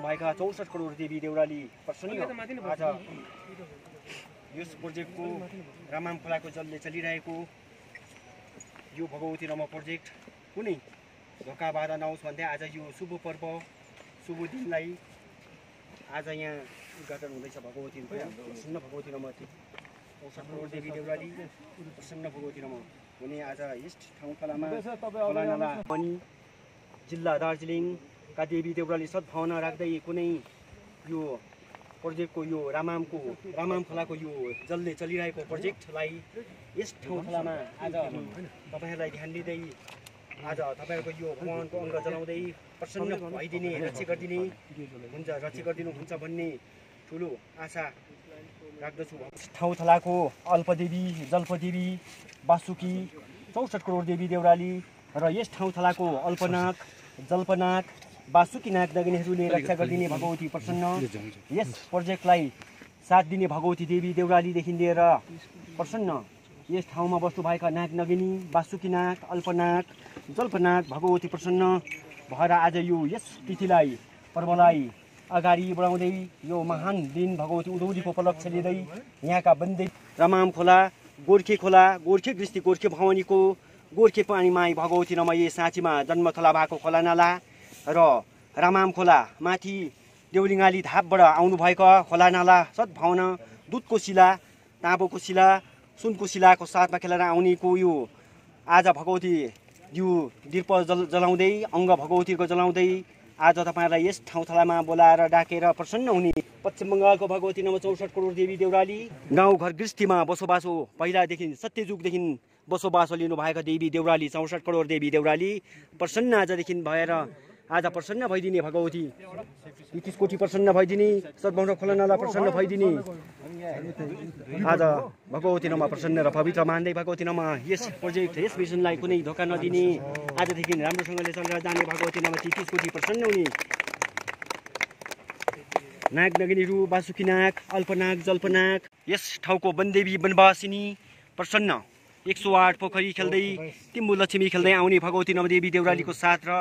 भएका 64 करोड देवी देउराली प्रसन्न आज यस प्रोजेक्टको रामाम खोलाको जलले चलिरहेको यो भगवती रमा प्रोजेक्ट कुनै धोका बाधा नहोस् भन्दै आज यो शुभ पर्व शुभ दिनलाई आज यहाँ उद्घाटन हुँदैछ भगवतीको प्रसन्न भगवती रमा 64 करोड देवी देउराली प्रसन्न भगवती रमा हुने आज यस ठाउँखोलामा खोलानाला पनि जिल्ला दार्जिलिङका देवी देउराली सद्भावना राख्दै कुनै यो प्रोजेक्टको यो रामाम खोलाको यो जलले चलिरहेको प्रोजेक्टलाई यस ठाउँखोलामा आज तपाईहरुलाई ध्यान दिँदै आज तपाईहरुको यो भगवानको अङ्ग जलाउँदै प्रसन्न भइदिने रक्षा गरिदिनु हुन्छ भन्ने ठुलो आशा राख्दछु। ठाउँथलाको अल्पदेवी जल्पदेवी वासुकी 64 करोड देवी देउराली र यस ठाउँथलाको अल्पनाग जल्पनाग वासुकीनाग नगिनीहरूले रक्षा गरिदिने भगवती प्रसन्न यस प्रोजेक्टलाई साथ दिने भगवती देवी देउरालीदेखि लिएर प्रसन्न यस ठाउँमा बस्नुभएका नाग नगिनी वासुकीनाग अल्पनाग जल्पनाग भगवती प्रसन्न भएर आज यो यस तिथिलाई पर्वलाई अगाडि बढाउँदै यो महान दिन भगवती उदौलीको उपलक्ष्य लिँदै यहाँका बन्दै रामाम खोला गोर्खे गृष्टि गोर्खे भवानीको गोर्खे पानी माई भगवती रमाई साँचीमा जन्मथला भएको खोला नाला र रामाम खोला माथि देउलिङ्गाली धापबाट आउनुभएका खोला नाला सद्भावना दुधको शिला ताँबोको शिला सुनको शिलाको साथमा खेलेर आउनेको यो आज भगवती यो दीप जलाउँदै अङ्ग भगवतीको जलाउँदै आज तपाईहरुलाई यस ठाउँथलामा बोलाएर डाकेर प्रसन्न हुने पश्चिम बङ्गालको भगवती नमा 64 करोड देवी देउराली गाउँघर गृष्टिमा बसोबासो पहिलादेखि सत्ययुगदेखि बसोबासो लिनुभएका देवी देउराली 64 करोड देवी देउराली प्रसन्न आजदेखि भएर आज प्रसन्न भइदिने भगवती 31 कोटी प्रसन्न भइदिने सद्भावना खोलानाला प्रसन्न भइदिने आज भगवती नमा प्रसन्न र पवित्र मान्दै भगवती नमा यस प्रोजेक्ट यस मिसनलाई कुनै धोका नदिने आजदेखि राम्रोसँगले चलेर जाने भगवती नमा 33 कोटी प्रसन्न हुने नाग नगिनीहरू वासुकीनाग अल्पनाग जल्पनाग यस ठाउँको वनदेवी वनवासिनी प्रसन्न 108 पोखरी खेल्दै तिम्बु लक्ष्मी खेल्दै आउने भगवती नवदेवी देउरालीको साथ र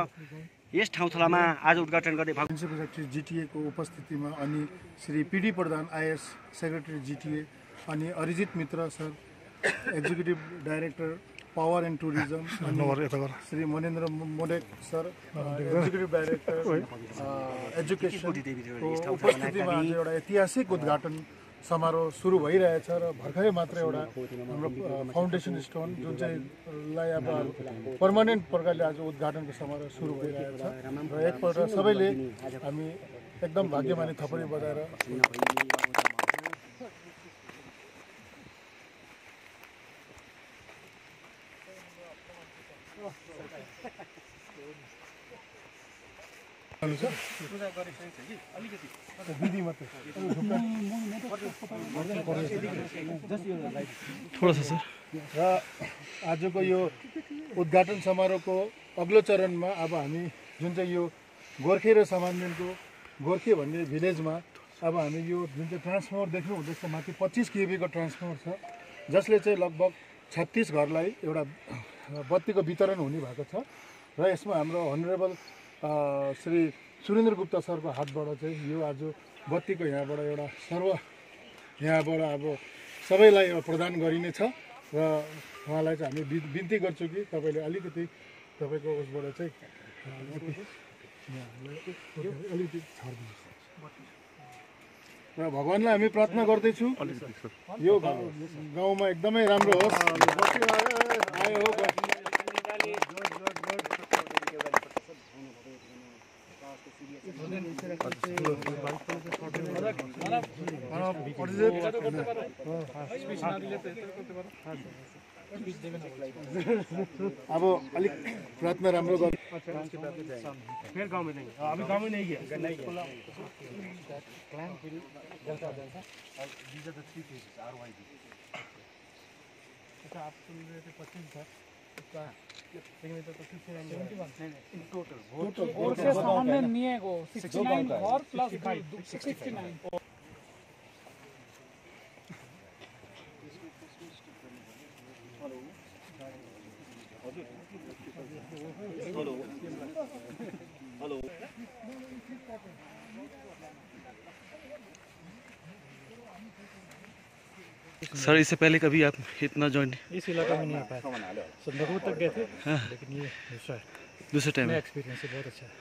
यस ठाउँथलामा आज उद्घाटन गर्दै सेक्रेटरी जिटिए को उपस्थितिमा अनि Shri PD Pradhan IAS secretary GTA अनि Arijit Mitra sir executive director power and tourism अनि Shri Manendra Modak sir executive director एजुकेसनको उपस्थितिमा आज एउटा ऐतिहासिक उद्घाटन समारोह सुरु भइरहेछ र भर्खरै मात्र एउटा हाम्रो फाउन्डेसन स्टोन जुन चाहिँ लाई अब पर्मानेन्ट प्रकारले आज उद्घाटनको समारोह सुरु भइरहेछ र एकपल्ट सबैले हामी एकदम भाग्यमानी थपडी बजाएर विधि मात्रै थोडा सा सर र आजको यो उद्घाटन समारोहको अग्लो चरणमा अब हामी जुन चाहिँ यो गोर्खे र सामान्यको गोर्खे भन्ने भिलेजमा अब हामी यो जुन चाहिँ ट्रान्सफर्मर देख्नु हुँदैछ माथि 25 केबी को ट्रान्सफर्मर छ जसले चाहिँ लगभग 36 घरलाई एउटा बत्तीको वितरण हुने भएको छ र यसमा हाम्रो हनरेबल श्री सुरेन्द्र गुप्ता सरको हातबाट चाहिँ यो आज बत्तीको यहाँबाट एउटा यहाँबाट अब सबैलाई प्रदान गरिनेछ र उहाँलाई चाहिँ हामी बिन्ती गर्छु कि तपाईँले अलिकति तपाईँको उसबाट चाहिँ अलिकति छाडिदिनुहोस् र भगवान्लाई हामी प्रार्थना गर्दैछु यो गाउँमा एकदमै राम्रो होस् आयो हो अब अलिक प्रार्थना राम्रो गर्नु फिर गाँव में नहीं अभी गाँव में नहीं गया आप सुन रहे थे 25 था उसका लेकिन तो 59 टोटल सामने नहीं है को 69 और प्लस 69 हेलो किस्म सर इससे पहले कभी आप इतना जॉइन इस इलाका में नहीं आ पाया। संदकू तक गए थे, लेकिन ये दूसरा है, दूसरे टाइम नया एक्सपीरियंस है, बहुत अच्छा है।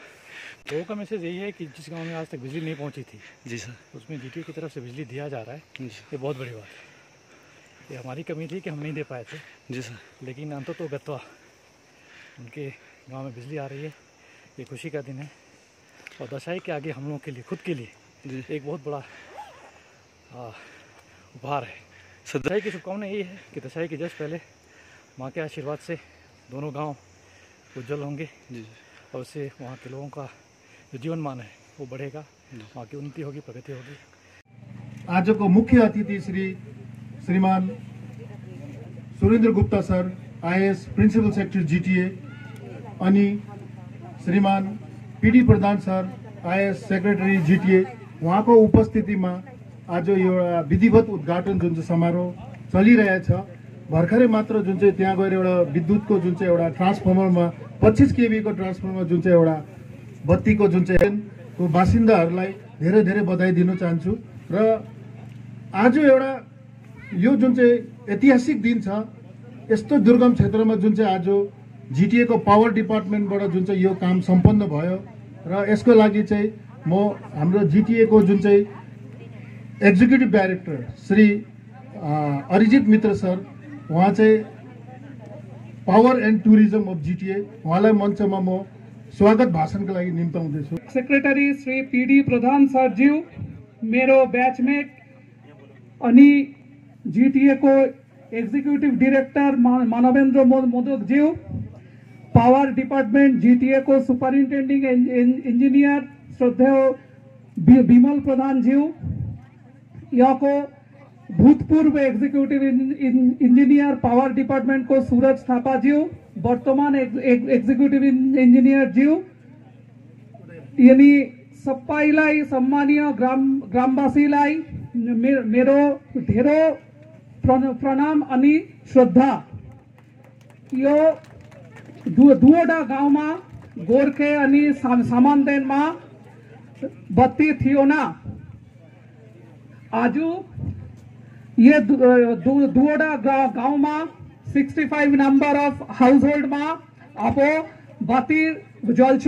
लोगों का मैसेज यही है कि जिस गांव में आज तक बिजली नहीं पहुंची थी, जी सर। उसमें जीटीए की तरफ से बिजली दिया जा रहा है। जी ये बहुत बड़ी बात है। ये हमारी कमी थी कि हम नहीं दे पाए थे, जी सर। लेकिन अंततः गत्वा उनके गांव में बिजली आ रही है। ये खुशी का दिन है और दशहरे के आगे हम लोगों के लिए, खुद के लिए जी एक बहुत बड़ा उपहार है। सर दशहरे की शुभकामना यही है कि दशहरे के जस्ट पहले माँ के आशीर्वाद से दोनों गांव उज्जवल होंगे जी और उससे वहाँ के लोगों का जो जीवन मान है वो बढ़ेगा, वहाँ की उन्नति होगी, प्रगति होगी। आजको मुख्य अतिथि श्रीमान Surendra Gupta sir, IAS principal secretary GTA, अनि श्रीमान PD Pradhan sir, IAS secretary GTA, उहाँको उपस्थितिमा आज यो एउटा विधिवत उद्घाटन जुन चाहिँ समारोह चलिरहेछ। भर्खरै मात्र जुन चाहिँ त्यहाँ गएर एउटा विद्युतको जुन चाहिँ एउटा ट्रान्सफर्मरमा 25 केभी को ट्रान्सफर्मर जुन चाहिँ एउटा बत्तीको जुन चाहिँ को बासिन्दाहरूलाई धेरै धेरै बधाई दिन चाहन्छु। र आज एउटा यो जुन चाहिँ ऐतिहासिक दिन छ, यस्तो दुर्गम क्षेत्रमा जुन चाहिँ आज जीटीए को पावर डिपार्टमेन्टबाट जुन चाहिँ यो काम सम्पन्न भयो र यसको लागि चाहिँ म हाम्रो जीटीए को जुन चाहिँ executive director Shri Arijit Mitra sir, उहाँ चाहिँ power and tourism of GTA, उहाँलाई मञ्चमा म स्वागत भाषणको लागि निम्ताउँदैछु। Secretary Shri PD Pradhan sir ज्यू, मेरो बैचमेट अनि जीटीए को एग्जीक्यूटिव डायरेक्टर मानवेंद्र मोदक ज्यू, पावर डिपार्टमेंट जीटीए को सुपरिंटेंडिंग इंजीनियर श्रद्धेय विमल प्रधान ज्यू, यहाँ को भूतपूर्व एग्जीक्यूटिव इंजीनियर पावर डिपार्टमेंट को सूरज थापा ज्यू, वर्तमान एग्जीक्यूटिव इंजीनियर ज्यू, यानी सबैलाई सम्मानीय ग्रामवासीलाई मेरो धेरै प्रणाम अनि श्रद्धा। यो दुवटा गाउँमा गोर्खे अनि सामान्देनमा बत्ती थियो न। आज ये दुवटा गाउँमा 65 नंबर अफ हाउसहोल्ड में अब बत्ती जल्छ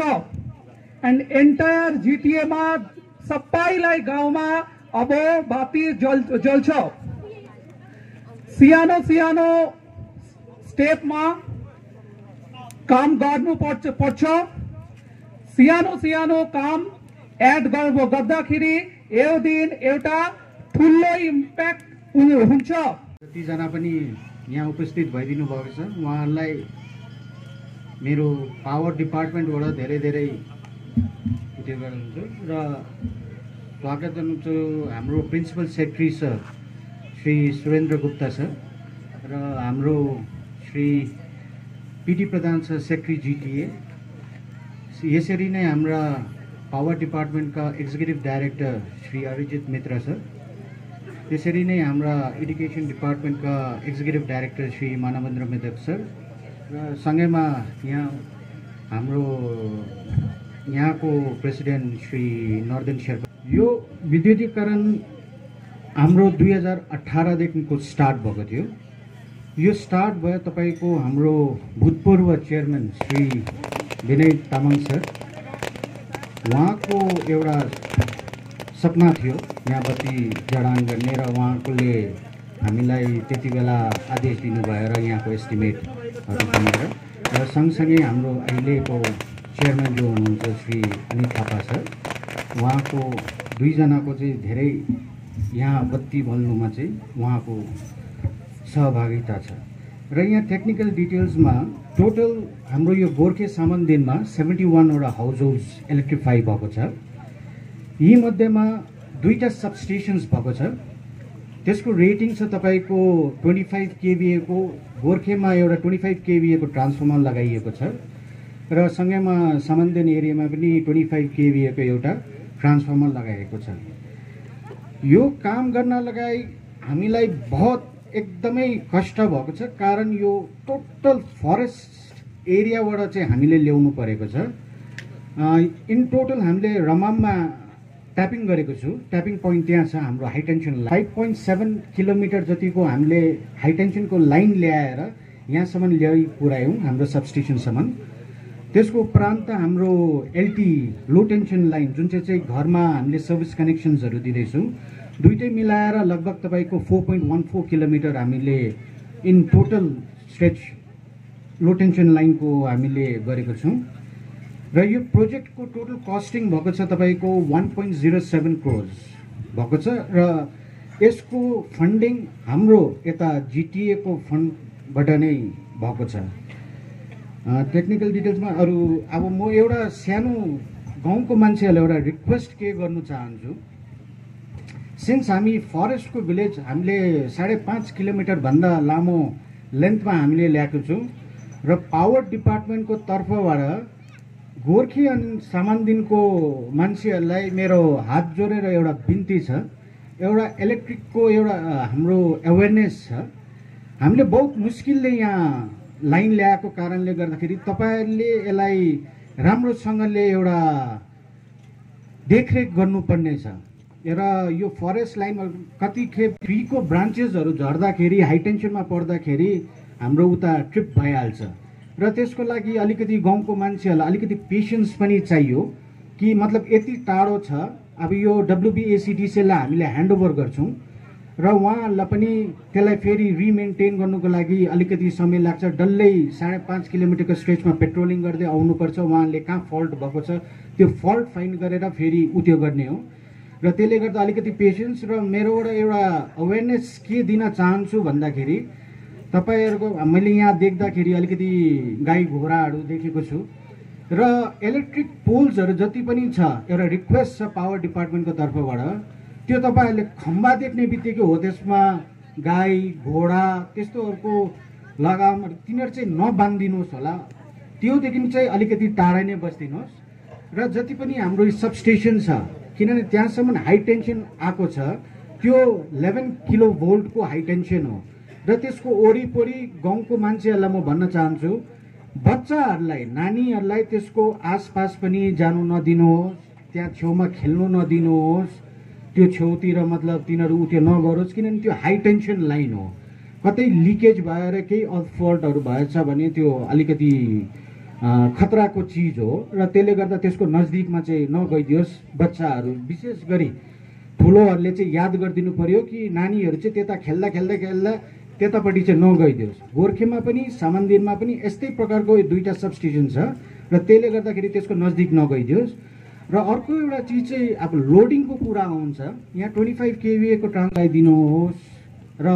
एंड एंटायर जीटीए में सबैलाई गाँव में अब बत्ती जल्छ। सियानो सियानो स्टेप में काम गर्नु पर्छ। सियानो सियानो काम एड गर्दाखेरि यो दिन एउटा ठुलो इम्प्याक्ट हुन्छ। जतिजना पनि यहाँ उपस्थित भइदिनु भएको छ उहाँहरूलाई मेरो पावर डिपार्टमेन्टबाट धेरै धेरै उत्यो गर्नुहुन्छ र स्वागत गर्नुहुन्छ हाम्रो principal secretary sir Shri Surendra Gupta sir र हाम्रो Shri PD Pradhan sir secretary GTA, यसरी नै हाम्रा पावर डिपार्टमेन्टका executive director Shri Arijit Mitra sir, त्यसरी नै हाम्रा एडुकेसन डिपार्टमेन्टका executive director Shri Manabendra Modak sir र सँगैमा यहाँ हाम्रो यहाँको प्रेसिडेन्ट श्री नर्देन शेर्पा। यो विद्युतीकरण हाम्रो 2018 देखिको स्टार्ट भएको थियो। यो स्टार्ट भयो तपाईको हाम्रो भूतपूर्व चेयरमैन श्री विनय तामाङ सर, उहाँको एउटा सपना थियो यहाँ बत्ती जडान गर्ने र उहाँले हामीलाई त्यति बेला आदेश दिनुभयो र यहाँको एस्टिमेटहरू दिएर र सँगसँगै हाम्रो अहिलेको चेयरमैन जो हुनुहुन्छ श्री अनित थापा सर, उहाँको दुईजनाको चाहिँ धेरै यहाँ बत्ती बल्नुमा चाहिँ उहाँको सहभागिता छ। र यहाँ टेक्निकल डिटेल्समा टोटल हाम्रो यो गोर्खे सामान्देनमा 71 वटा हाउस होल्ड इलेक्ट्रिफाई भएको छ। यी मध्येमा 2टा सबस्टेशन्स भएको छ। त्यसको रेटिङ छ तपाईको 25 केभीए को, गोर्खेमा एउटा 25 केभीए को ट्रान्सफर्मर लगाइएको छ र सँगैमा सामान्देन एरियामा पनि 25 केभीए को एउटा ट्रान्सफर्मर लगाइएको छ। यो काम गर्न लगाई हामीलाई बहुत एकदमै कष्ट भएको छ, कारण यो टोटल फरेस्ट एरियाबाट चाहिँ हामीले ल्याउनु परेको छ। इन टोटल हामीले रमाममा ट्यापिङ गरेको छु। ट्यापिङ पोइन्ट त्यहाँ छ हाम्रो हाई टेन्सन लाइन 5.7 किलोमिटर जतिको हामीले हाई टेन्सनको लाइन ल्याएर यहाँसम्म ल्याइ पुर्यायौँ हाम्रो सबस्टेसनसम्म। त्यसको उपरान्त हाम्रो एलटी लो टेन्सन लाइन जुन चाहिँ घरमा हामीले सर्भिस कनेक्सन्सहरू दिँदैछौँ, दुइटै मिलाएर लगभग तपाईँको 4.14 किलोमिटर हामीले in total stretch low tension लाइनको हामीले गरेको छौँ। र यो प्रोजेक्टको टोटल कस्टिङ भएको छ तपाईँको 1.07 करोड भएको छ र यसको फन्डिङ हाम्रो यता जिटिएको फन्डबाट नै भएको छ। टेक्निकल डिटेल्समा अरू अब म एउटा सानो गाउँको मान्छेहरूलाई एउटा रिक्वेस्ट के गर्नु चाहन्छु। सिन्स हामी फरेस्टको भिलेज हामीले 5.5 किलोमिटरभन्दा लामो लेन्थमा हामीले ल्याएको छौँ र पावर डिपार्टमेन्टको तर्फबाट गोर्खे अनि सामानदिनको मान्छेहरूलाई मेरो हात जोडेर एउटा बिन्ती छ। एउटा इलेक्ट्रिकको एउटा हाम्रो एवेरनेस छ। हामीले बहुत मुस्किलले यहाँ लाइन ल्याएको कारणले गर्दाखेरि तपाईँहरूले यसलाई राम्रोसँगले एउटा देखरेख गर्नुपर्ने छ। र यो फरेस्ट लाइनमा कतिखेप ट्रीको ब्रान्चेसहरू झर्दाखेरि हाई टेन्सनमा पर्दाखेरि हाम्रो उता ट्रिप भइहाल्छ र त्यसको लागि अलिकति गाउँको मान्छेहरूलाई अलिकति पेसेन्स पनि चाहियो कि मतलब यति टाढो छ। अब यो WBACDCलाई हामीले ह्यान्डओभर गर्छौँ र उहाँहरूलाई पनि त्यसलाई फेरि रिमेन्टेन गर्नुको लागि अलिकति समय लाग्छ। डल्लै 5.5 किलोमिटरको स्ट्रेचमा पेट्रोलिङ गर्दै आउनुपर्छ। उहाँले कहाँ फल्ट भएको छ त्यो फल्ट फाइन्ड गरेर फेरि उत्यो गर्ने हो र त्यसले गर्दा अलिकति पेसेन्स। र मेरोबाट एउटा अवेरनेस के दिन चाहन्छु भन्दाखेरि तपाईँहरूको मैले यहाँ देख्दाखेरि अलिकति गाई घोडाहरू देखेको छु र इलेक्ट्रिक पोल्सहरू जति पनि छ एउटा रिक्वेस्ट छ पावर डिपार्टमेन्टको तर्फबाट त्यो तपाईँहरूले खम्बा देख्ने बित्तिकै हो त्यसमा गाई घोडा त्यस्तोहरूको लगाम तिनीहरू चाहिँ नबान्दिनुहोस् होला। त्योदेखि चाहिँ अलिकति टाढा नै बस्दिनुहोस् र जति पनि हाम्रो सबस्टेसन छ किनभने त्यहाँसम्म हाई टेन्सन आएको छ त्यो 11 किलो भोल्टको हाई टेन्सन हो र त्यसको वरिपरि गाउँको मान्छेहरूलाई म भन्न चाहन्छु बच्चाहरूलाई नानीहरूलाई त्यसको आसपास पनि जानु नदिनुहोस्, त्यहाँ छेउमा खेल्नु नदिनुहोस्, त्यो छेउतिर मतलब तिनीहरू उत्यो नगरोस् किनभने त्यो हाई टेन्सन लाइन हो। कतै लिकेज भएर केही अल्फल्टहरू भएछ भने त्यो अलिकति खतराको चिज हो र त्यसले गर्दा त्यसको नजदिकमा चाहिँ नगइदियोस्। बच्चाहरू विशेष गरी ठुलोहरूले चाहिँ याद गरिदिनु पर्यो कि नानीहरू चाहिँ त्यता खेल्दा खेल्दा खेल्दा त्यतापट्टि चाहिँ नगइदियोस्। गोर्खेमा पनि सामानदिनमा पनि यस्तै प्रकारको दुईवटा सबस्टेसन छ र त्यसले गर्दाखेरि त्यसको नजदिक नगइदियोस्। र अर्को एउटा चिज चाहिँ अब लोडिङको कुरा आउँछ, यहाँ 25 kVA को ट्रान्स लगाइदिनुहोस् र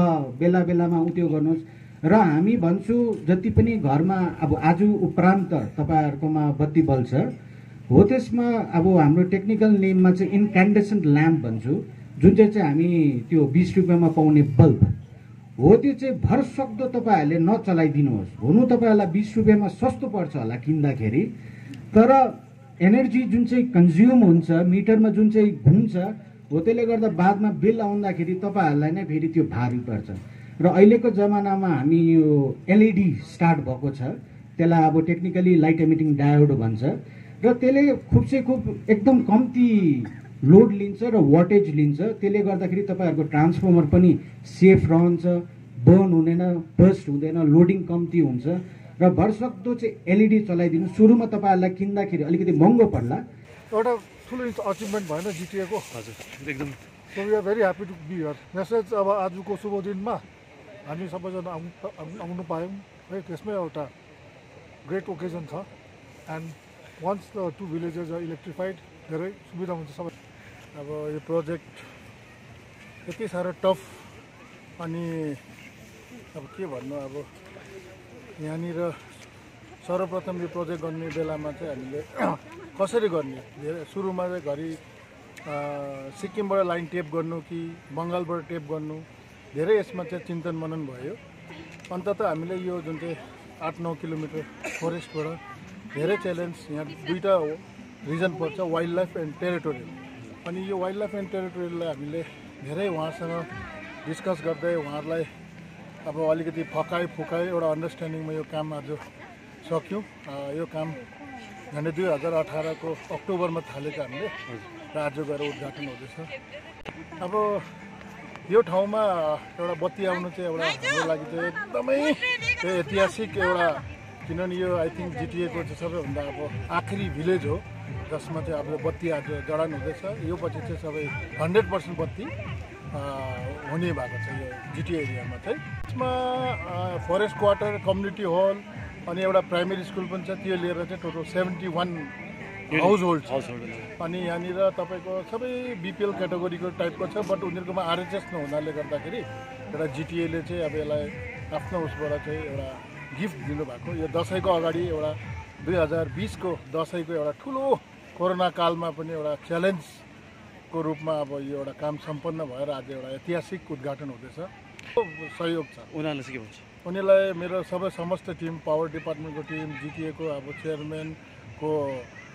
बेला बेलामा उत्यो गर्नुहोस्। र हामी भन्छु जति पनि घरमा अब आज उपरान्त तपाईँहरूकोमा बत्ती बल्छ हो त्यसमा अब हाम्रो टेक्निकल नेममा चाहिँ इन्क्यान्डेसेन्ट ल्याम्प भन्छु जुन चाहिँ हामी त्यो 20 रुपियाँमा पाउने बल्ब हो त्यो चाहिँ भरसक्दो तपाईँहरूले नचलाइदिनुहोस्। हुनु तपाईँहरूलाई 20 रुपियाँमा सस्तो पर्छ होला किन्दाखेरि तर एनर्जी जुन चाहिँ कन्ज्युम हुन्छ मिटरमा जुन चाहिँ घुम्छ हो त्यसले गर्दा बादमा बिल आउँदाखेरि तपाईँहरूलाई नै फेरि त्यो भारी पर्छ। र अहिलेको जमानामा हामी यो एलइडी स्टार्ट भएको छ त्यसलाई अब टेक्निकली लाइट एमिटिङ डायोड भन्छ र त्यसले खुब से खुब एकदम कम्ती लोड लिन्छ र वाटेज लिन्छ। त्यसले गर्दाखेरि तपाईँहरूको ट्रान्सफर्मर पनि सेफ रहन्छ, बर्न हुँदैन, बर्स्ट हुँदैन, लोडिङ कम्ती हुन्छ र भरसक्दो चाहिँ एलइडी चलाइदिनु। सुरुमा तपाईँहरूलाई किन्दाखेरि अलिकति महँगो पर्ला। एउटा ठुलो अचिभमेन्ट भएन जिटिएको। हजुर एकदम so we are very happy to be here. Message अब आजको शुभ दिनमा हामी सबैजना आउनु पायौँ है, त्यसमै एउटा ग्रेट ओकेजन छ। And once the 2 villages are electrified धेरै सुविधा हुन्छ सबै। अब यो प्रोजेक्ट यति साह्रो टफ अनि अब के भन्नु, अब यहाँनिर सर्वप्रथम यो प्रोजेक्ट गर्ने बेलामा चाहिँ हामीले कसरी गर्ने, सुरुमा चाहिँ घरि सिक्किमबाट लाइन टेप गर्नु कि बङ्गालबाट टेप गर्नु, धेरै यसमा चाहिँ चिन्तन मनन भयो। अन्ततः हामीले यो जुन चाहिँ 8-9 किलोमिटर फरेस्टबाट धेरै च्यालेन्ज, यहाँ दुईवटा रिजन पर्छ, वाइल्ड लाइफ एन्ड टेरिटोरियल। अनि यो वाइल्ड लाइफ एन्ड टेरिटोरियललाई हामीले धेरै उहाँसँग डिस्कस गर्दै उहाँहरूलाई अब अलिकति फुकाइ एउटा अन्डरस्ट्यान्डिङमा यो काम आज सक्यौँ। यो काम झन्डै 2018 को अक्टोबरमा थालेको हामीले र आज गएर उद्घाटन हुँदैछ। अब यो ठाउँमा एउटा बत्ती आउनु चाहिँ एउटा हाम्रो लागि चाहिँ एकदमै ऐतिहासिक एउटा, किनभने यो आई थिङ्क जिटिएको चाहिँ सबैभन्दा अब आखिरी भिलेज हो जसमा चाहिँ अब बत्ती आज जडान हुँदैछ। यो पछि चाहिँ सबै 100% बत्ती हुने भएको छ यो जिटिए एरियामा चाहिँ। यसमा फरेस्ट क्वार्टर, कम्युनिटी हल अनि एउटा प्राइमेरी स्कुल पनि छ, त्यो लिएर चाहिँ टोटल 71 हाउस होल्ड छ। अनि यहाँनिर तपाईँको सबै बिपिएल क्याटेगोरीको टाइपको छ, बट उनीहरूकोमा आरएचएस नहुनाले गर्दाखेरि एउटा जिटिएले चाहिँ अब यसलाई आफ्नो उसबाट चाहिँ एउटा गिफ्ट दिनुभएको। यो दसैँको अगाडि एउटा 2020को दसैँको एउटा ठुलो कोरोना कालमा पनि एउटा च्यालेन्जको रूपमा अब यो एउटा काम सम्पन्न भएर आज एउटा ऐतिहासिक उद्घाटन हुँदैछ। सहयोग छ उनीहरूलाई चाहिँ के भन्छ? उनीहरूलाई मेरो सबै समस्त टिम, पावर डिपार्टमेन्टको टिम, जिटिएको अब चेयरम्यानको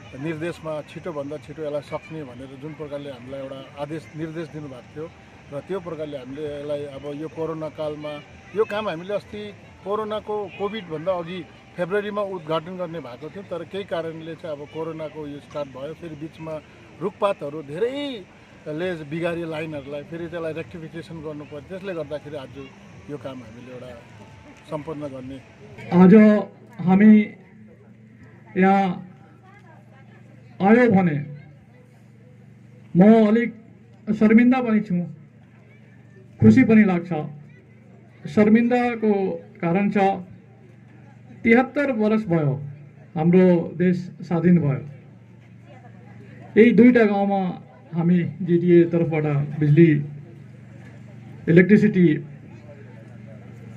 निर्देशमा छिटोभन्दा छिटो यसलाई सक्ने भनेर जुन प्रकारले हामीलाई एउटा आदेश निर्देश दिनुभएको थियो र त्यो प्रकारले हामीले यसलाई अब यो कोरोना कालमा यो काम हामीले अस्ति कोभिडभन्दा अघि फेब्रुअरीमा उद्घाटन गर्ने भएको थियो, तर केही कारणले चाहिँ अब कोरोनाको यो स्टार्ट भयो। फेरि बिचमा रुखपातहरू धेरैले बिगारी लाइनहरूलाई फेरि त्यसलाई रेक्टिफिकेसन गर्नु पर्यो, त्यसले गर्दाखेरि आज यो काम हामीले एउटा सम्पन्न गर्ने। आज हामी यहाँ आयो भने म अलिक शर्मिन्दा पनि छु, खुसी पनि लाग्छ। शर्मिन्दाको कारण छ 73 वर्ष भयो हाम्रो देश स्वाधीन भयो। यही दुईटा गाउँमा हामी जिटिए तर्फबाट बिजुली इलेक्ट्रिसिटी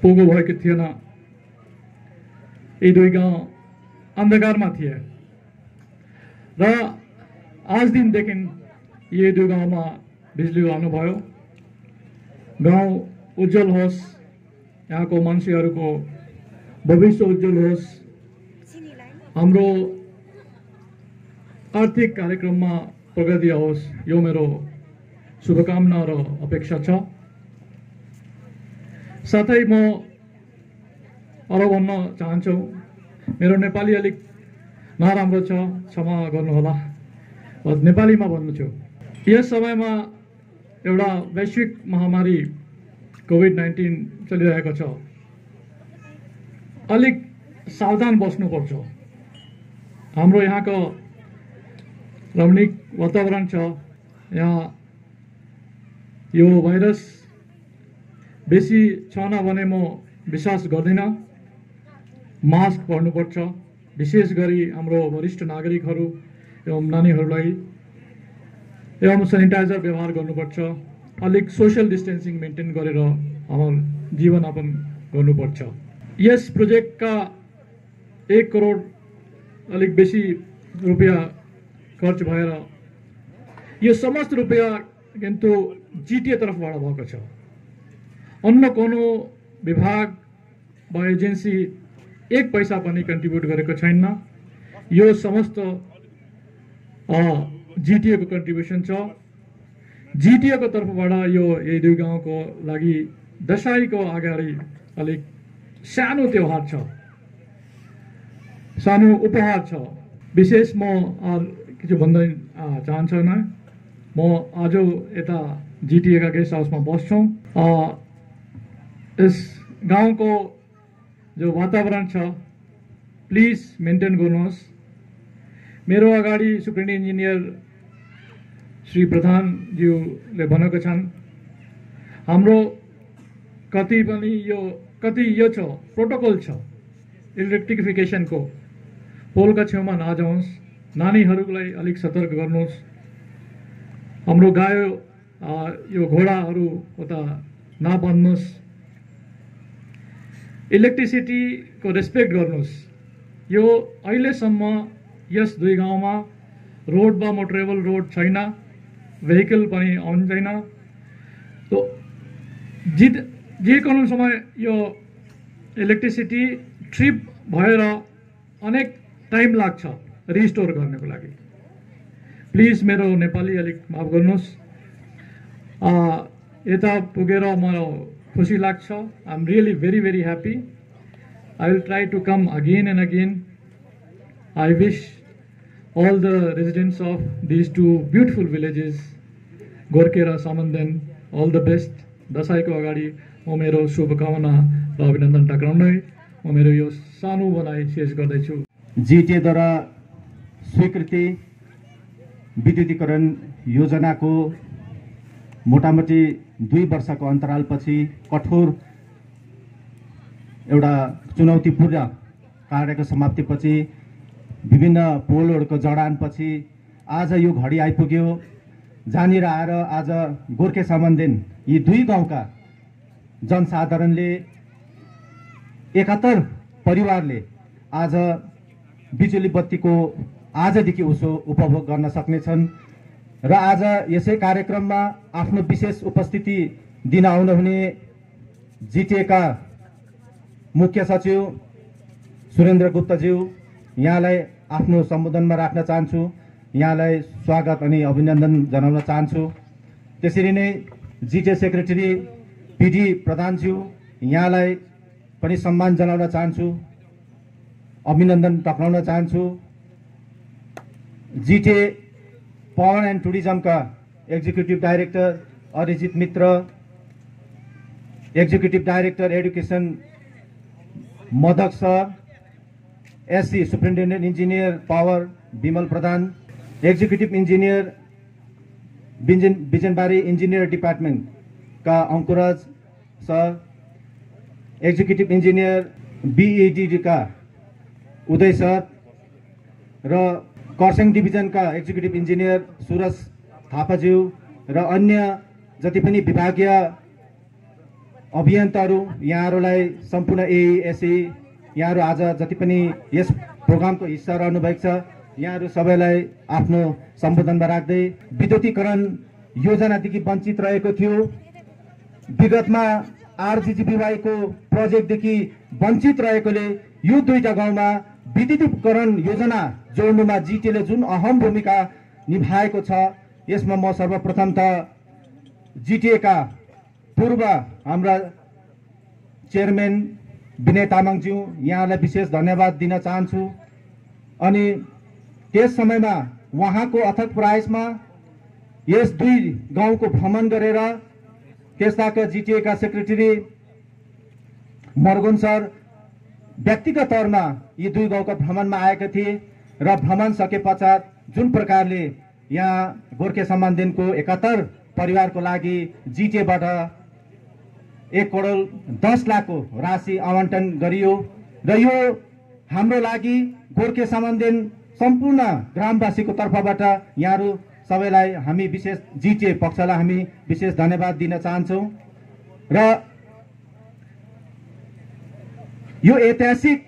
पुगो भएको थिएन। यी दुई गाउँ अन्धकारमा थिए र आज दिनदेखि यी दुई गाउँमा बिजुली आउनुभयो। गाउँ उज्जवल होस्, यहाँको मान्छेहरूको भविष्य उज्जवल होस्, हाम्रो आर्थिक कार्यक्रममा प्रगति आओस्, यो मेरो शुभकामना र अपेक्षा छ। साथै म अरू भन्न चाहन्छु, मेरो नेपाली अलिक नराम्रो छ, क्षमा गर्नुहोला, नेपालीमा भन्नु छु। यस समयमा एउटा वैश्विक महामारी कोभिड-19 चलिरहेको छ, अलिक सावधान बस्नुपर्छ। हाम्रो यहाँको रमणीक वातावरण छ, यहाँ यो भाइरस बेसी छैन भने म विश्वास गर्दिनँ। मास्क गर्नुपर्छ, विशेष गरी हाम्रो वरिष्ठ नागरिकहरू एवं नानीहरूलाई, एवं सेनिटाइजर व्यवहार गर्नुपर्छ। अलिक सोशल डिस्टेन्सिङ मेन्टेन गरेर हाम्रो जीवनयापन गर्नुपर्छ। यस प्रोजेक्टका 1 करोड अलिक बेसी रुपियाँ खर्च भएर यो समस्त रुपियाँ किन्तु जिटिए तर्फबाट भएको छ। अन्य कुनै विभाग वा एजेन्सी 1 पैसा पनि कन्ट्रिब्युट गरेको छैन। यो समस्त जिटिएको कन्ट्रिब्युसन छ। जिटिएको तर्फबाट यो यही दुई गाउँको लागि दसैँको अगाडि अलिक सानो त्योहार छ, सानो उपहार छ। विशेष म কিছু भन्न चाहन्छु न। म आज यता जिटिएका गेस्ट हाउसमा बस्छौँ। यस गाउँको जो वातावरण छ प्लिज मेन्टेन गर्नुहोस्। मेरो अगाडि सुप्रिन्टेन्डेन्ट इन्जिनियर श्री प्रधानज्यूले भनेको छन्, हाम्रो कति यो छ प्रोटोकल छ इलेक्ट्रिफिकेसनको, पोलका छेउमा नजाओस्, नानीहरूलाई अलिक सतर्क गर्नुहोस्। हाम्रो गायो यो घोडाहरू उता नबान्नुहोस्। इलेक्ट्रिसिटीको रेस्पेक्ट गर्नुहोस्। यो अहिलेसम्म यस दुई गाउँमा रोड वा मोटरेबल रोड छैन, भेहिकल पनि आउँदैन। तो जे कुनै समय यो इलेक्ट्रिसिटी ट्रिप भएर अनेक टाइम लाग्छ रिस्टोर गर्नको लागि। प्लिज मेरो नेपाली अलिक माफ गर्नुहोस्। यता पुगेर मलाई खुसी लाग्छ। I am really very very happy. I will try to come again and again. I wish all the residents of these two beautiful villages, Gorke र समन्दन, all the best. दसैँको अगाडि म मेरो शुभकामना र अभिनन्दन टक्राउँदै म मेरो यो सानो भनाइ शेष गर्दैछु। जिटिएद्वारा स्वीकृति विद्युतीकरण योजनाको मोटामोटी 2 वर्षको अन्तरालपछि कठोर एउटा चुनौतीपूर्ण कार्यको समाप्तिपछि विभिन्न पोलहरूको जडानपछि आज यो घडी आइपुग्यो, जहाँनिर आएर आज गोर्खे समन्दन यी 2 गाउँका जनसाधारणले 71 परिवारले आज बिजुली बत्तीको आजदेखि उपभोग गर्न सक्नेछन्। र आज यसै कार्यक्रममा आफ्नो विशेष उपस्थिति दिन आउनुहुने जिटिएका मुख्य सचिव सुरेन्द्र गुप्ताज्यू, यहाँलाई आफ्नो सम्बोधनमा राख्न चाहन्छु। यहाँलाई स्वागत अनि अभिनन्दन जनाउन चाहन्छु। त्यसरी नै जिटिए सेक्रेटरी पिडी प्रधानज्यू, यहाँलाई पनि सम्मान जनाउन चाहन्छु, अभिनन्दन टक्राउन चाहन्छु। जिटिए पावर एन्ड टुरिज्मका executive director Arijit Mitra, executive director education Modak sir, SC superintendent engineer power Bimal Pradhan, executive engineer Bijanbari engineer डिपार्टमेन्टका अंकुराज सर, एक्जिक्युटिभ इन्जिनियर बीईडीका उदय सर र कर्सियङ डिभिजनका एक्जिक्युटिभ इन्जिनियर सुरज थापाज्यू र अन्य जति पनि विभागीय अभियन्ताहरू, यहाँहरूलाई सम्पूर्ण एएससी यहाँहरू आज जति पनि यस प्रोग्रामको हिस्सा रहनु भएको छ, यहाँहरू सबैलाई आफ्नो सम्बोधनमा राख्दै विद्युतीकरण योजनादेखि वञ्चित रहेको थियो। विगतमा आरजीजीबीवाईको प्रोजेक्टदेखि वञ्चित रहेकोले यो 2टा गाउँमा विद्युतीकरण योजना जोड्नुमा जिटिएले जुन अहम भूमिका निभाएको छ, यसमा म सर्वप्रथम त जिटिएका पूर्व हाम्रा चेयरम्यान विनय तामाङज्यू, यहाँलाई विशेष धन्यवाद दिन चाहन्छु। अनि त्यस समयमा उहाँको अथक प्रयासमा यस 2 गाउँको भ्रमण गरेर त्यसका जिटिएका सेक्रेटरी मर्गोन सर व्यक्तिगत तौरमा यी 2 गाउँका भ्रमणमा आएका थिए र भ्रमण सके पश्चात जुन प्रकारले यहाँ गोर्खे समन्दनको 71 परिवारको लागि जिटिएबाट 1,10,00,000 को राशि आवन्टन गरियो र यो हाम्रो लागि गोर्खे समन्दन सम्पूर्ण ग्रामवासीको तर्फबाट यहाँहरू सबैलाई हामी विशेष जिटिए पक्षलाई हामी विशेष धन्यवाद दिन चाहन्छौँ। र यो ऐतिहासिक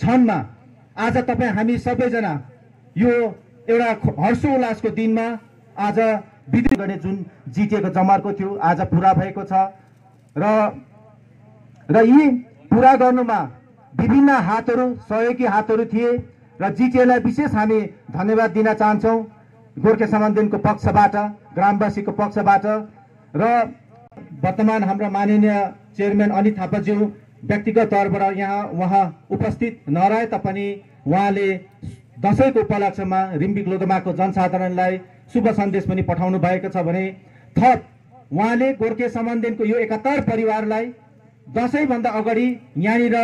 क्षणमा आज तपाईँ हामी सबैजना यो एउटा हर्षोल्लासको दिनमा आज विद्युत गर्ने जुन जिटिएको जमर्को थियो आज पुरा भएको छ र यी पुरा गर्नुमा विभिन्न हातहरू सहयोगी हातहरू थिए र जिटिएलाई विशेष हामी धन्यवाद दिन चाहन्छौँ गोर्खे समन्दनको पक्षबाट, ग्रामवासीको पक्षबाट। र वर्तमान हाम्रा माननीय चेयरम्यान अनित थापाज्यू व्यक्तिगत तौरबाट यहाँ उहाँ उपस्थित नरहे तापनि उहाँले दसैँको उपलक्ष्यमा रिम्बिक लोधोमाको जनसाधारणलाई शुभ सन्देश पनि पठाउनु भएको छ भने थप उहाँले गोर्खे समन्दनको यो 71 परिवारलाई दसैँभन्दा अगाडि यहाँनिर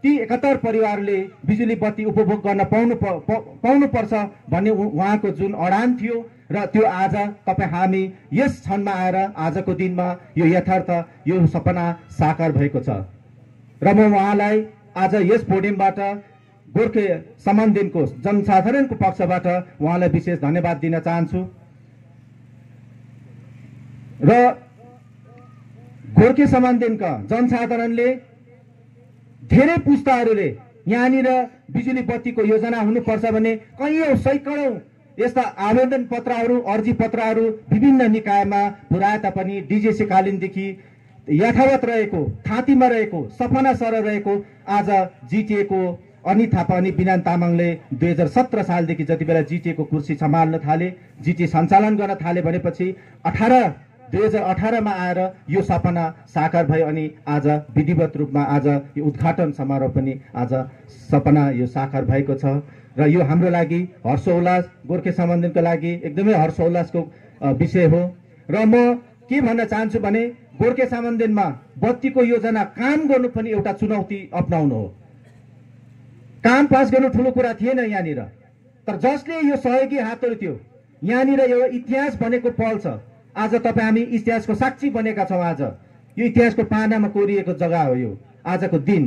ती 71 परिवारले बिजुली बत्ती उपभोग गर्न पाउनुपर्छ भन्ने उहाँको जुन अडान थियो र त्यो आज तपाईँ हामी यस क्षणमा आएर आजको दिनमा यो यथार्थ यो सपना साकार भएको छ र म उहाँलाई आज यस पोडियमबाट गोर्खे समन्दनको जनसाधारणको पक्षबाट उहाँलाई विशेष धन्यवाद दिन चाहन्छु। र गोर्खे समन्दनका जनसाधारणले धेरै पुस्ताहरूले यहाँनिर बिजुली बत्तीको योजना हुनुपर्छ भने कैयौं सैकडौं यस्ता आवेदन पत्रहरू अर्जी पत्रहरू विभिन्न निकायमा पुर्याए तापनि डिजिसी कालीनदेखि यथावत रहेको थाँतीमा रहेको सपना सर रहेको आज जिटिएको अनित थापा अनि बिनान तामाङले 2017 सालदेखि जति बेला जिटिएको कुर्सी सम्हाल्न थाले, जिटिए सञ्चालन गर्न थाले भनेपछि 2018 मा आएर यो सपना साकार भयो अनि आज विधिवत रूपमा आज यो उद्घाटन समारोह पनि आज सपना यो साकार भएको छ र यो हाम्रो लागि हर्षोल्लास, गोर्खे सम्बन्धनको लागि एकदमै हर्षोल्लासको विषय हो। र म के भन्न चाहन्छु भने गोर्खे सम्बन्धमा बत्तीको योजना काम गर्नु पनि एउटा चुनौती अप्नाउनु हो। काम पास गर्नु ठुलो कुरा थिएन यहाँनिर, तर जसले यो सहयोगी हातहरू थियो, यहाँनिर एउटा इतिहास बनेको पल छ। आज तपाईँ हामी इतिहासको साक्षी बनेका छौँ। आज यो इतिहासको पानामा कोरिएको जग्गा हो यो आजको दिन।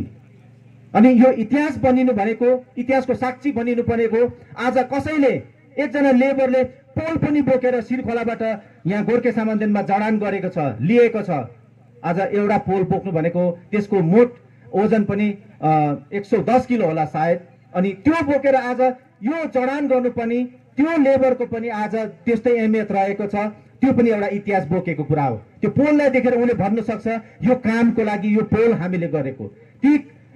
अनि यो इतिहास बनिनु भनेको, इतिहासको साक्षी बनिनु भनेको आज कसैले एकजना लेबरले पोल पनि बोकेर शिरखोलाबाट यहाँ गोर्खे सम्बन्धमा जडान गरेको छ, लिएको छ। आज एउटा पोल बोक्नु भनेको त्यसको मोट ओजन पनि 110 किलो होला सायद। अनि त्यो बोकेर आज यो जडान गर्नु पनि त्यो लेबरको पनि आज त्यस्तै अहमियत रहेको छ। त्यो पनि एउटा इतिहास बोकेको कुरा हो। त्यो पोललाई देखेर उनले भन्न सक्छ यो कामको लागि यो पोल हामीले गरेको। ती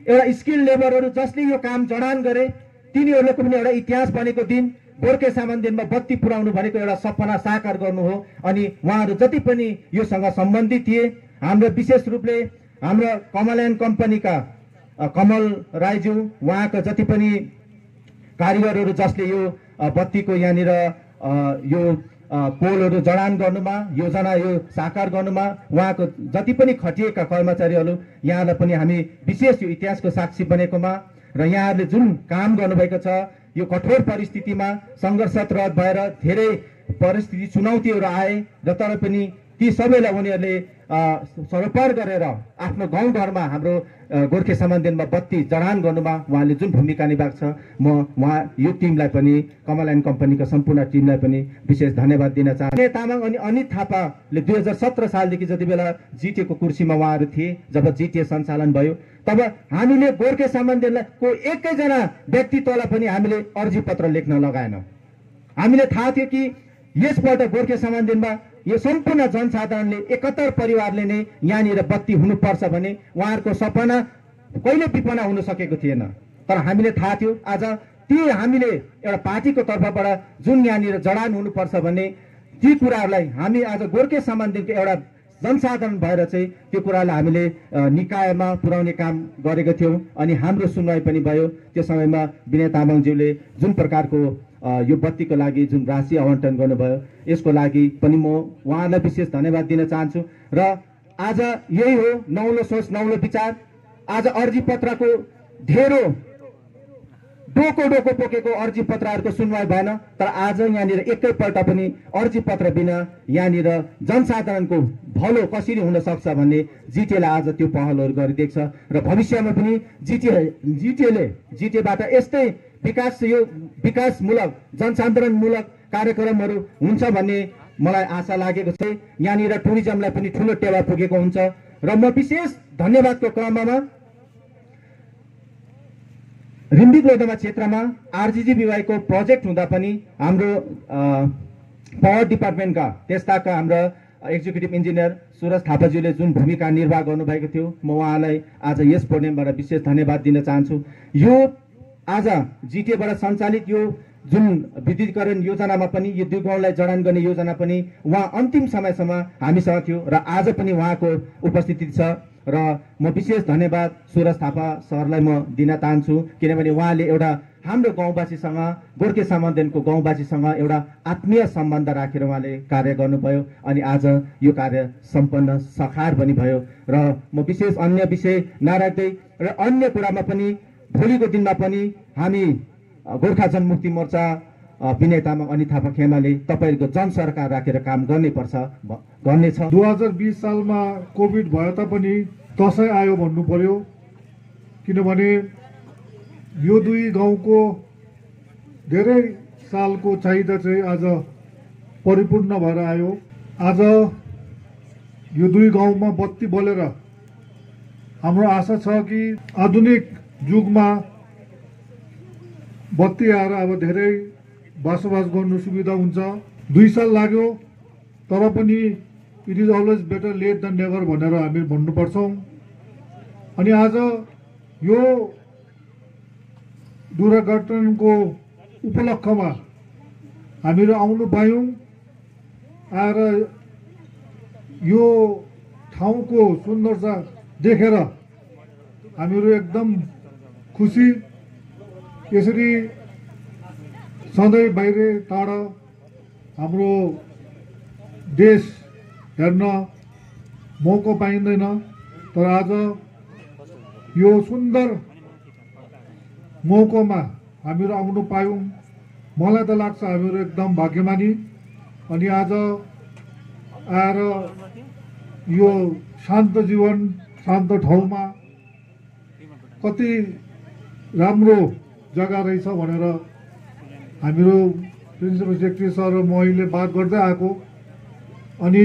एउटा स्किल लेबरहरू जसले यो काम जडान गरे तिनीहरूको पनि एउटा इतिहास बनेको दिन। गोर्खे सम्बन्धमा बत्ती पुर्याउनु भनेको एउटा सपना साकार गर्नु हो। अनि उहाँहरू जति पनि योसँग सम्बन्धित थिए, हाम्रो विशेष रूपले हाम्रो कमल एन्ड कम्पनीका कमल राईज्यू, उहाँका जति पनि कारिगरहरू जसले यो बत्तीको यहाँनिर यो पोलहरू जडान गर्नुमा, योजना यो साकार गर्नुमा उहाँको जति पनि खटिएका कर्मचारीहरू, यहाँलाई पनि हामी विशेष यो इतिहासको साक्षी बनेकोमा र यहाँहरूले जुन काम गर्नुभएको छ यो कठोर परिस्थितिमा सङ्घर्षरत भएर धेरै परिस्थिति चुनौतीहरू आए र तर पनि ती सबैलाई उनीहरूले सरोपार गरेर आफ्नो गाउँघरमा हाम्रो गोर्खे सम्बन्धमा बत्ती जडान गर्नुमा उहाँले जुन भूमिका निभाएको छ, म उहाँ यो टिमलाई पनि, कमल एन्ड कम्पनीको सम्पूर्ण टिमलाई पनि विशेष धन्यवाद दिन चाहन्छु। तामाङ अनि अनित थापाले 2017 सालदेखि जति बेला जिटिएको कुर्सीमा उहाँहरू थिए, जब जिटिए सञ्चालन भयो, तब हामीले गोर्खे सम्बन्धको एकैजना व्यक्तित्वलाई पनि हामीले अर्जी पत्र लेख्न लगाएनौँ। हामीले थाहा थियो कि यसपल्ट गोर्खे सम्बन्धमा यो सम्पूर्ण जनसाधारणले 71 परिवारले नै यहाँनिर बत्ती हुनुपर्छ भने उहाँहरूको सपना कहिले विपना हुन सकेको थिएन। तर हामीले थाहा थियो आज ती हामीले एउटा पार्टीको तर्फबाट जुन यहाँनिर जडान हुनुपर्छ भने ती कुराहरूलाई हामी आज गोर्खे सम्बन्धीको एउटा जनसाधारण भएर चाहिँ त्यो कुरालाई हामीले निकायमा पुर्याउने काम गरेको थियौँ। अनि हाम्रो सुनवाई पनि भयो। त्यो समयमा विनय तामाङज्यूले जुन प्रकारको यो बत्तीको लागि जुन राशि आवन्टन गर्नुभयो यसको लागि पनि म उहाँलाई विशेष धन्यवाद दिन चाहन्छु। र आज यही हो नौलो सोच नौलो विचार। आज अर्जी पत्रको ढेरो डोको पोकेको अर्जी पत्रहरूको सुनवाई भएन, तर आज यहाँनिर एकैपल्ट पनि अर्जी पत्र बिना यहाँनिर जनसाधारणको भलो कसरी हुन सक्छ भन्ने जिटिएले आज त्यो पहलहरू गरिदिएको छ। र भविष्यमा पनि जिटिएबाट यस्तै विकासमूलक जनसाधारणमूलक कार्यक्रमहरू हुन्छ भन्ने मलाई आशा लागेको छ। यहाँनिर टुरिज्मलाई पनि ठुलो टेवा पुगेको हुन्छ। र म विशेष धन्यवादको क्रममा रिम्बिक लोधोमा क्षेत्रमा आरजिजीबीवाईको प्रोजेक्ट हुँदा पनि हाम्रो पावर डिपार्टमेन्टका त्यस्ताका हाम्रो एक्जिक्युटिभ इन्जिनियर सुरज थापाज्यूले जुन भूमिका निर्वाह गर्नुभएको थियो, म उहाँलाई आज यस प्रोग्रामबाट विशेष धन्यवाद दिन चाहन्छु। यो आज जिटिएबाट सञ्चालित यो जुन विद्युतीकरण योजनामा पनि यो दुई गाउँलाई जडान गर्ने योजना पनि उहाँ अन्तिम समयसम्म हामीसँग थियो र आज पनि उहाँको उपस्थिति छ। र म विशेष धन्यवाद सुरज थापा सरलाई म दिन चाहन्छु, किनभने उहाँले एउटा हाम्रो गाउँवासीसँग, गोर्खे सम्बन्धनको गाउँवासीसँग एउटा आत्मीय सम्बन्ध राखेर उहाँले कार्य गर्नुभयो। अनि आज यो कार्य सम्पन्न सखार पनि भयो। र म विशेष अन्य विषय नराख्दै र अन्य कुरामा पनि भोलिको दिनमा पनि हामी गोर्खा जनमुक्ति मोर्चा विनय तामाङ अनित थापा खेमाले तपाईँहरूको जनसरकार राखेर काम गर्नेछ। 2020 सालमा कोभिड भए तापनि दसैँ आयो भन्नु पर्यो, किनभने यो दुई गाउँको धेरै सालको चाहिदा चाहिँ आज परिपूर्ण भएर आयो। आज यो दुई गाउँमा बत्ती बलेर हाम्रो आशा छ कि आधुनिक युगमा बत्ती आएर अब धेरै बसोबास गर्नु सुविधा हुन्छ। 2 साल लाग्यो तर पनि it is always better late than never भनेर हामी भन्नुपर्छौँ। अनि आज यो दुर्घटनाको उपलक्ष्यमा हामीहरू आउनु पायौँ। आएर यो ठाउँको सुन्दरता देखेर हामीहरू एकदम खुसी। यसरी सधैँ बाहिर टाढा हाम्रो देश हेर्न मौका पाइँदैन, तर आज यो सुन्दर मौकामा हामीहरू आउनु पायौँ। मलाई त लाग्छ हामीहरू एकदम भाग्यमानी। अनि आज आएर यो शान्त जीवन शान्त ठाउँमा कति राम्रो जग्गा रहेछ भनेर हामीहरू प्रिन्सिपल सेक्रेटरी सर र म अहिले बात गर्दै आएको। अनि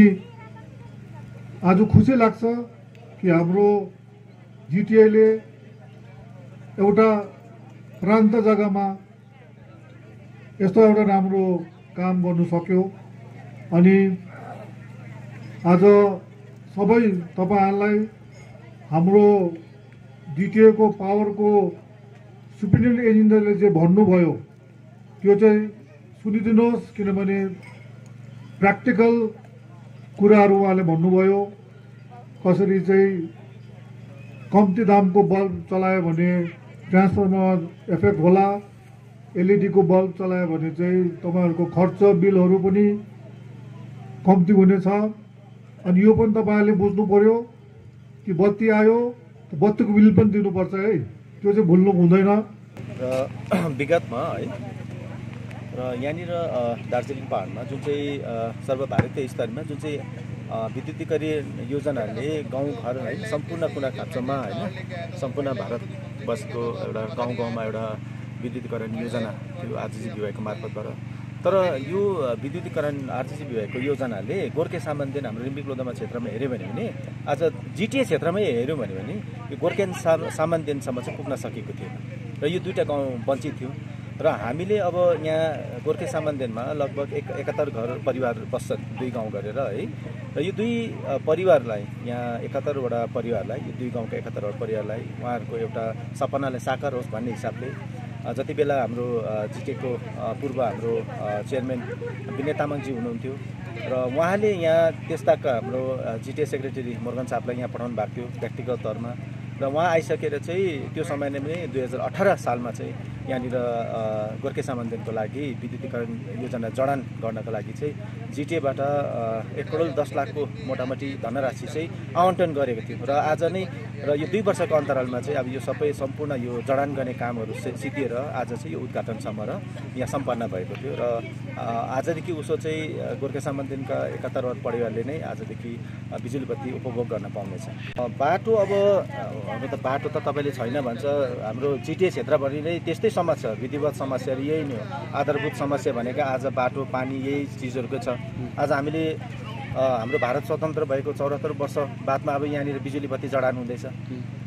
आज खुसी लाग्छ कि हाम्रो जिटिएले एउटा प्रान्त जग्गामा यस्तो एउटा राम्रो काम गर्नु सक्यो। अनि आज सबै तपाईँहरूलाई हाम्रो जिटिएको पावरको सुप्रिटेन्डेन्ट इन्जिनियरले चाहिँ भन्नुभयो त्यो चाहिँ सुनिदिनुहोस्, किनभने प्र्याक्टिकल कुराहरू उहाँले भन्नुभयो। कसरी चाहिँ कम्ती दामको बल्ब चलायो भने ट्रान्सफर्मर इफेक्ट होला, एलइडीको बल्ब चलायो भने चाहिँ तपाईँहरूको खर्च बिलहरू पनि कम्ती हुनेछ। अनि यो पनि तपाईँहरूले बुझ्नु पर्यो कि बत्ती आयो बत्तीको बिल पनि दिनुपर्छ है, त्यो चाहिँ भुल्नु हुँदैन। र विगतमा है र यहाँनिर दार्जिलिङ पहाडमा जुन चाहिँ सर्वभारतीय स्तरमा जुन चाहिँ विद्युतीकरण योजनाले गाउँघर है सम्पूर्ण कुना काप्चामा होइन सम्पूर्ण भारतवर्षको एउटा गाउँ गाउँमा एउटा विद्युतीकरण योजना थियो आरजिजीबीवाईको मार्फतबाट। तर यो विद्युतीकरण आरजिजीबीवाईको योजनाले गोर्खे सामान्यदेन हाम्रो रिम्बिक लोधोमा क्षेत्रमा हेऱ्यो भने आज जिटिए क्षेत्रमै हेऱ्यौँ भने यो गोर्खे सामान्यदेनसम्म चाहिँ पुग्न सकेको थिएन र यो दुईवटा गाउँ वञ्चित थियो। र हामीले अब यहाँ गोर्खे सामान्यदेनमा लगभग 71 घर परिवार बस्छन्, 2 गाउँ गरेर है। र यो 2 परिवारलाई यहाँ 71वटा परिवारलाई यो 2 गाउँका 71वटा परिवारलाई उहाँहरूको एउटा सपनालाई साकार होस् भन्ने हिसाबले जति बेला हाम्रो जिटिएको पूर्व हाम्रो चेयरम्यान विनय तामाङजी हुनुहुन्थ्यो र उहाँले यहाँ त्यस्ताका हाम्रो जिटिए सेक्रेटरी मोर्गन साहबलाई यहाँ पठाउनु भएको थियो व्यक्तिगत तौरमा। र उहाँ आइसकेर चाहिँ त्यो समयमा नै 2018 सालमा चाहिँ यहाँनिर गोर्खे सामान्यदेनको लागि विद्युतीकरण योजना जडान गर्नको लागि चाहिँ जिटिएबाट 1 करोड 10 लाखको मोटामोटी धनराशि चाहिँ आवन्टन गरेको थियो। र आज नै र यो 2 वर्षको अन्तरालमा चाहिँ अब यो सबै सम्पूर्ण यो जडान गर्ने कामहरू सिद्धिएर आज चाहिँ यो उद्घाटनसम्म र यहाँ सम्पन्न भएको थियो। र आजदेखि उसो चाहिँ गोर्खे सामान्यदेनका 71 परिवारले नै आजदेखि बिजुली बत्ती उपभोग गर्न पाउनेछ। बाटो अब अब त बाटो त तपाईँले छैन भन्छ, हाम्रो जिटिए क्षेत्रभरि नै त्यस्तै समस्या विधिवत समस्याहरू यही नै हो। आधारभूत समस्या भनेको आज बाटो पानी यही चिजहरूको छ। आज हामीले हाम्रो भारत स्वतन्त्र भएको 74 वर्ष बादमा अब यहाँनिर बिजुली बत्ती जडान हुँदैछ।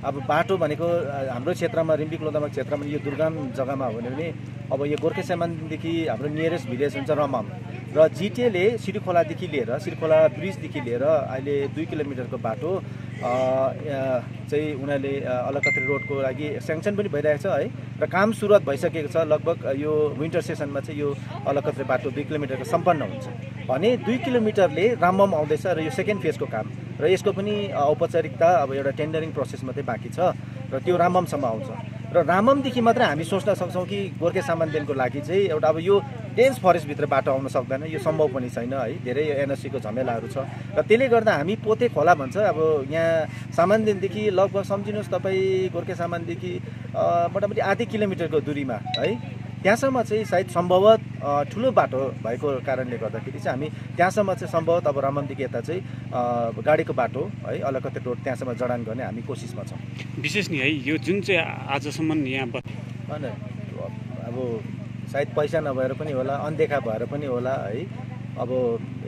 अब बाटो भनेको हाम्रो क्षेत्रमा रिम्बिक लोधोमा क्षेत्रमा यो दुर्गम जग्गामा हो भने अब यो गोर्खे सामान्यदेखि हाम्रो नियरेस्ट भिलेज हुन्छ रमम र जिटिएले सिरिखोलादेखि लिएर सिरिखोला ब्रिजदेखि लिएर अहिले 2 किलोमिटरको बाटो चाहिँ उनीहरूले अलकत्री रोडको लागि स्याङ्सन पनि भइरहेको छ है। र काम सुरुवात भइसकेको छ। लगभग यो विन्टर सेसनमा चाहिँ यो अलकत्री बाटो 2 किलोमिटरको सम्पन्न हुन्छ भने 2 किलोमिटरले रामबम आउँदैछ र यो सेकेन्ड फेजको काम र यसको पनि औपचारिकता अब एउटा टेन्डरिङ प्रोसेस मात्रै बाँकी छ र त्यो रामबमसम्म आउँछ। र रामबमदेखि मात्रै हामी सोच्न सक्छौँ कि गोर्खे सामान्यदेनको लागि चाहिँ एउटा अब यो डेन्स फरेस्टभित्र बाटो आउन सक्दैन, यो सम्भव पनि छैन है। धेरै एनओसीको झमेलाहरू छ र त्यसले गर्दा हामी पोते खोला भन्छ अब यहाँ सामान्यदेनदेखि लगभग सम्झिनुहोस् तपाईँ गोर्खे सामान्यदेखि मोटामोटी आधी किलोमिटरको दूरीमा है त्यहाँसम्म चाहिँ सायद सम्भवत ठुलो बाटो भएको कारणले गर्दाखेरि चाहिँ हामी त्यहाँसम्म चाहिँ सम्भवत अब रामबमदेखि यता चाहिँ गाडीको बाटो है अलकत्री रोड त्यहाँसम्म जडान गर्ने हामी कोसिसमा छौँ। विशेष नि है यो जुन चाहिँ आजसम्म यहाँ होइन अब सायद पैसा नभएर पनि होला, अनदेखा भएर पनि होला है। अब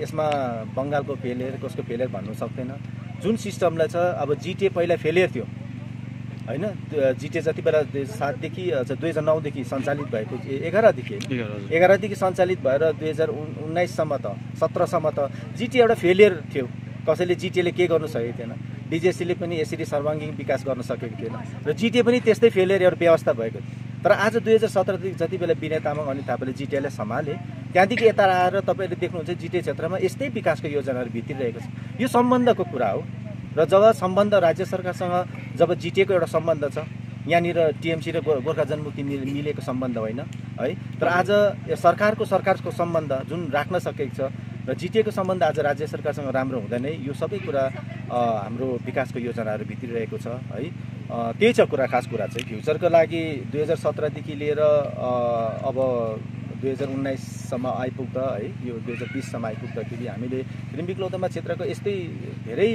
यसमा बङ्गालको फेलियर कसको फेलियर भन्नु सक्दैन। जुन सिस्टमलाई छ अब जिटिए पहिला फेलियर थियो होइन, जिटिए जति बेला 2009देखि सञ्चालित भएको 11देखि सञ्चालित भएर 2019सम्म त 17सम्म त जिटिए एउटा फेलियर थियो। कसैले जिटिएले के गर्नु सकेको थिएन, डिजिएससीले पनि यसरी सर्वाङ्गीण विकास गर्न सकेको थिएन र जिटिए पनि त्यस्तै फेलियर एउटा व्यवस्था भएको थियो। तर आज 2017देखि जति बेला विनय तामाङ अनि थापाले जिटिएलाई सम्हाले त्यहाँदेखि यता आएर तपाईँले देख्नुहुन्छ जिटिए क्षेत्रमा यस्तै विकासको योजनाहरू भित्रिरहेको छ। यो सम्बन्धको कुरा हो र जब सम्बन्ध राज्य सरकारसँग जब जिटिएको एउटा सम्बन्ध छ यहाँनिर टिएमसी र गोर्खा जनमुक्ति मिलेको सम्बन्ध होइन है। तर आज सरकारको सम्बन्ध जुन राख्न सकेको छ र जिटिएको सम्बन्ध आज राज्य सरकारसँग राम्रो हुँदा नै यो सबै कुरा हाम्रो विकासको योजनाहरू भित्रिरहेको छ है। त्यही छ खास कुरा चाहिँ फ्युचरको लागि 2017 देखि लिएर अब 2019सम्म आइपुग्दा है, यो 2020 सम्म आइपुग्दाखेरि हामीले रिम्बिक लोधोमा क्षेत्रको यस्तै धेरै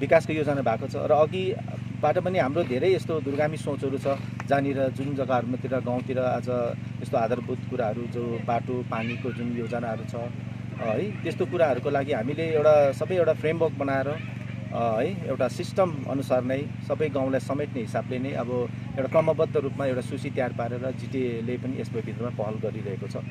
विकासको योजना भएको छ र अघिबाट पनि हाम्रो धेरै यस्तो दूरगामी सोचहरू छ जहाँनिर जुन जग्गाहरूतिर गाउँतिर आज यस्तो आधारभूत कुराहरू जो बाटो पानीको जुन योजनाहरू छ है, त्यस्तो कुराहरूको लागि हामीले सबै एउटा फ्रेमवर्क बनाएर है एउटा सिस्टम अनुसार नै सबै गाउँलाई समेट्ने हिसाबले नै अब एउटा क्रमबद्ध रूपमा एउटा सूची तयार पारेर जिटिएले पनि यसको भित्रमा पहल गरिरहेको छ।